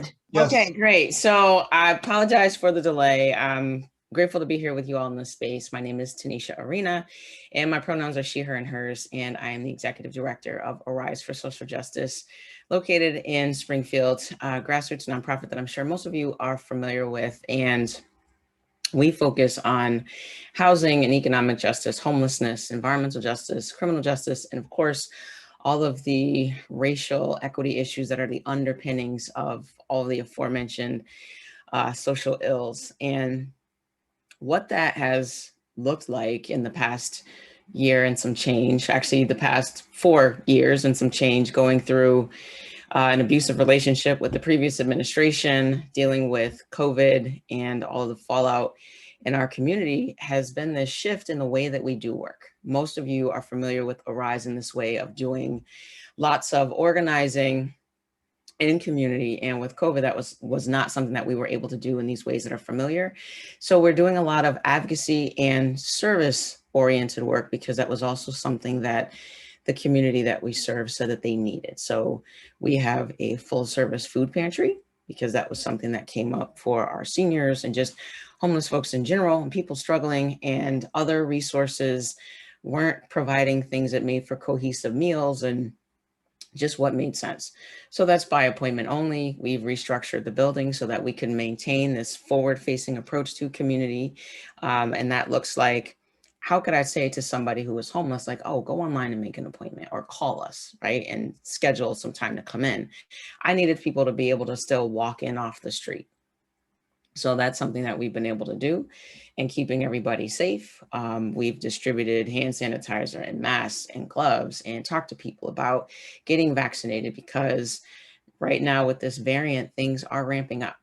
good. Yes. Okay, great. So I apologize for the delay. I'm grateful to be here with you all in this space. My name is Tanisha Arena, and my pronouns are she, her, and hers. And I am the executive director of Arise for Social Justice, located in Springfield, a grassroots nonprofit that I'm sure most of you are familiar with. And we focus on housing and economic justice, homelessness, environmental justice, criminal justice, and of course, all of the racial equity issues that are the underpinnings of all the aforementioned social ills. And what that has looked like in the past year and some change, actually the past 4 years and some change, going through an abusive relationship with the previous administration, dealing with COVID and all of the fallout in our community, has been this shift in the way that we do work. Most of you are familiar with Arise in this way of doing lots of organizing in community, and with COVID, that was not something that we were able to do in these ways that are familiar. So we're doing a lot of advocacy and service oriented work because that was also something that the community that we serve said that they needed. So we have a full service food pantry because that was something that came up for our seniors and just homeless folks in general and people struggling, and other resources weren't providing things that made for cohesive meals and just what made sense. So that's by appointment only. We've restructured the building so that we can maintain this forward-facing approach to community. And that looks like, how could I say to somebody who is homeless, like, oh, go online and make an appointment or call us, right? And schedule some time to come in. I needed people to be able to still walk in off the street. So that's something that we've been able to do, and keeping everybody safe. We've distributed hand sanitizer and masks and gloves and talked to people about getting vaccinated because right now with this variant, things are ramping up,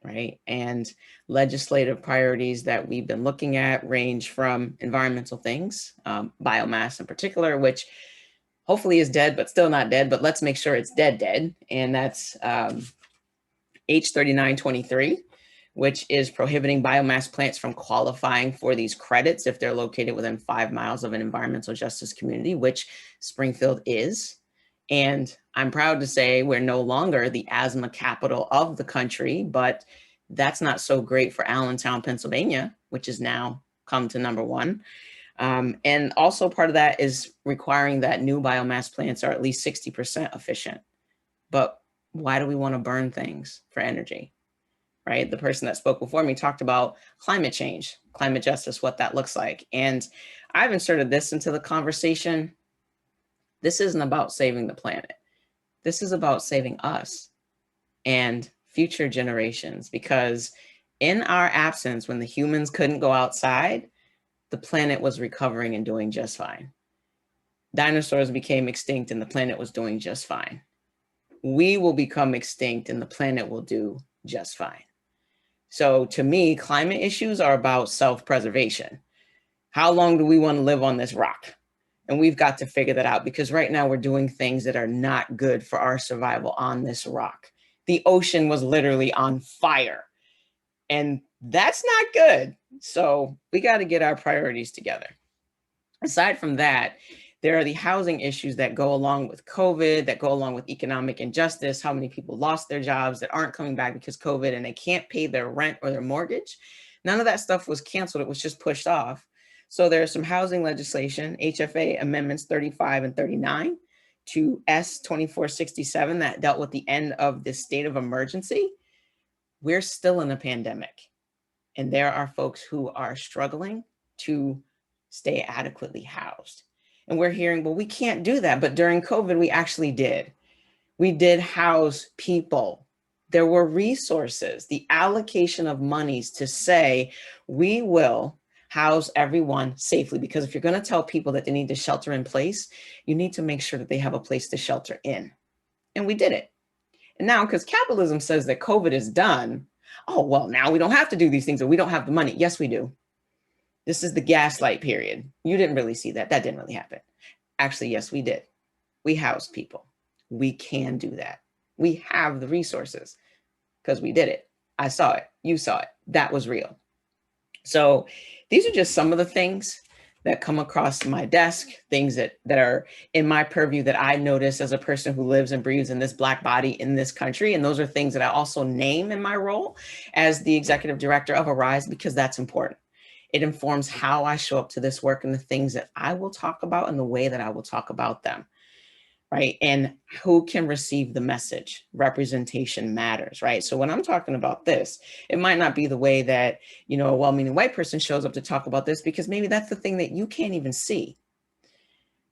right? And legislative priorities that we've been looking at range from environmental things, biomass in particular, which hopefully is dead, but still not dead, but let's make sure it's dead. And that's H3923, which is prohibiting biomass plants from qualifying for these credits if they're located within 5 miles of an environmental justice community, which Springfield is. And I'm proud to say we're no longer the asthma capital of the country, but that's not so great for Allentown, Pennsylvania, which has now come to number one. And also part of that is requiring that new biomass plants are at least 60% efficient. But why do we want to burn things for energy? Right? The person that spoke before me talked about climate change, climate justice, what that looks like. And I've inserted this into the conversation. This isn't about saving the planet. This is about saving us and future generations, because in our absence, when the humans couldn't go outside, the planet was recovering and doing just fine. Dinosaurs became extinct and the planet was doing just fine. We will become extinct and the planet will do just fine. So to me, climate issues are about self-preservation. How long do we want to live on this rock? And we've got to figure that out, because right now we're doing things that are not good for our survival on this rock. The ocean was literally on fire, and that's not good. So we got to get our priorities together. Aside from that, there are the housing issues that go along with COVID, that go along with economic injustice, how many people lost their jobs that aren't coming back because COVID and they can't pay their rent or their mortgage. None of that stuff was canceled. It was just pushed off. So there's some housing legislation, HFA amendments 35 and 39 to S 2467 that dealt with the end of this state of emergency. We're still in a pandemic, and there are folks who are struggling to stay adequately housed. And we're hearing, well, we can't do that. But during COVID, we actually did. We did house people. There were resources, the allocation of monies to say, we will house everyone safely. Because if you're going to tell people that they need to shelter in place, you need to make sure that they have a place to shelter in. And we did it. And now, because capitalism says that COVID is done, oh, well, now we don't have to do these things, or we don't have the money. Yes, we do. This is the gaslight period. You didn't really see that. That didn't really happen. Actually, yes, we did. We housed people. We can do that. We have the resources because we did it. I saw it. You saw it. That was real. So these are just some of the things that come across my desk, things that are in my purview that I notice as a person who lives and breathes in this Black body in this country. And those are things that I also name in my role as the executive director of Arise, because that's important. It informs how I show up to this work and the things that I will talk about and the way that I will talk about them. Right. And who can receive the message? Representation matters. Right. So when I'm talking about this, it might not be the way that, a well-meaning white person shows up to talk about this, because maybe that's the thing that you can't even see.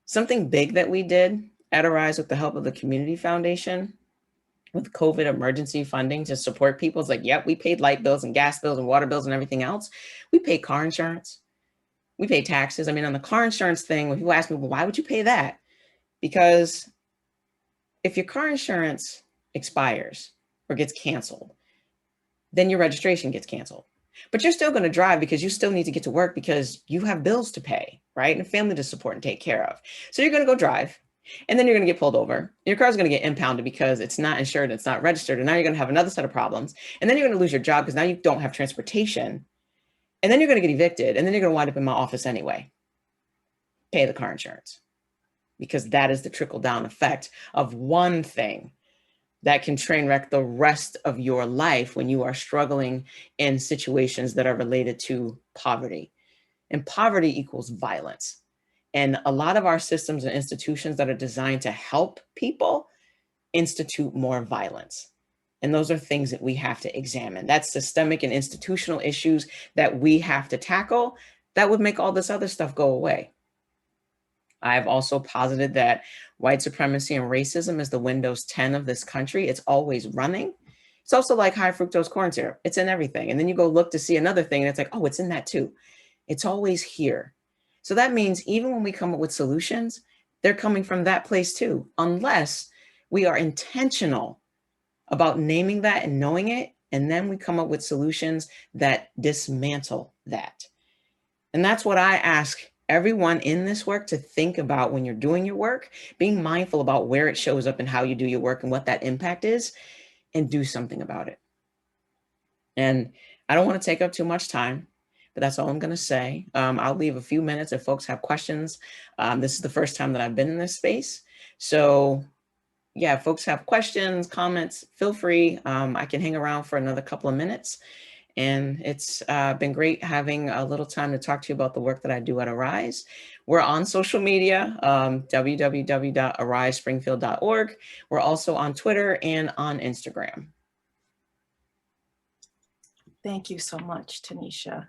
Something big that we did at Arise with the help of the Community Foundation with COVID emergency funding to support people. It's like, yep, we paid light bills and gas bills and water bills and everything else. We paid car insurance. We paid taxes. I mean, on the car insurance thing, when people ask me, well, why would you pay that? Because if your car insurance expires or gets canceled, then your registration gets canceled. But you're still going to drive because you still need to get to work because you have bills to pay, right? And family to support and take care of. So you're going to go drive, and then you're going to get pulled over. Your car's going to get impounded because it's not insured, it's not registered. And now you're going to have another set of problems. And then you're going to lose your job because now you don't have transportation. And then you're going to get evicted. And then you're going to wind up in my office anyway. Pay the car insurance. Because that is the trickle down effect of one thing that can train wreck the rest of your life when you are struggling in situations that are related to poverty. And poverty equals violence. And a lot of our systems and institutions that are designed to help people institute more violence. And those are things that we have to examine. That's systemic and institutional issues that we have to tackle that would make all this other stuff go away. I've also posited that white supremacy and racism is the Windows 10 of this country. It's always running. It's also like high fructose corn syrup. It's in everything. And then you go look to see another thing and it's like, oh, it's in that too. It's always here. So that means even when we come up with solutions, they're coming from that place too, unless we are intentional about naming that and knowing it. And then we come up with solutions that dismantle that. And that's what I ask everyone in this work to think about when you're doing your work, being mindful about where it shows up and how you do your work and what that impact is, and do something about it. And I don't want to take up too much time, but that's all I'm going to say. I'll leave a few minutes if folks have questions. This is the first time that I've been in this space. So yeah, if folks have questions, comments, feel free. I can hang around for another couple of minutes. And it's been great having a little time to talk to you about the work that I do at Arise. We're on social media, www.arisespringfield.org. We're also on Twitter and on Instagram. Thank you so much, Tanisha.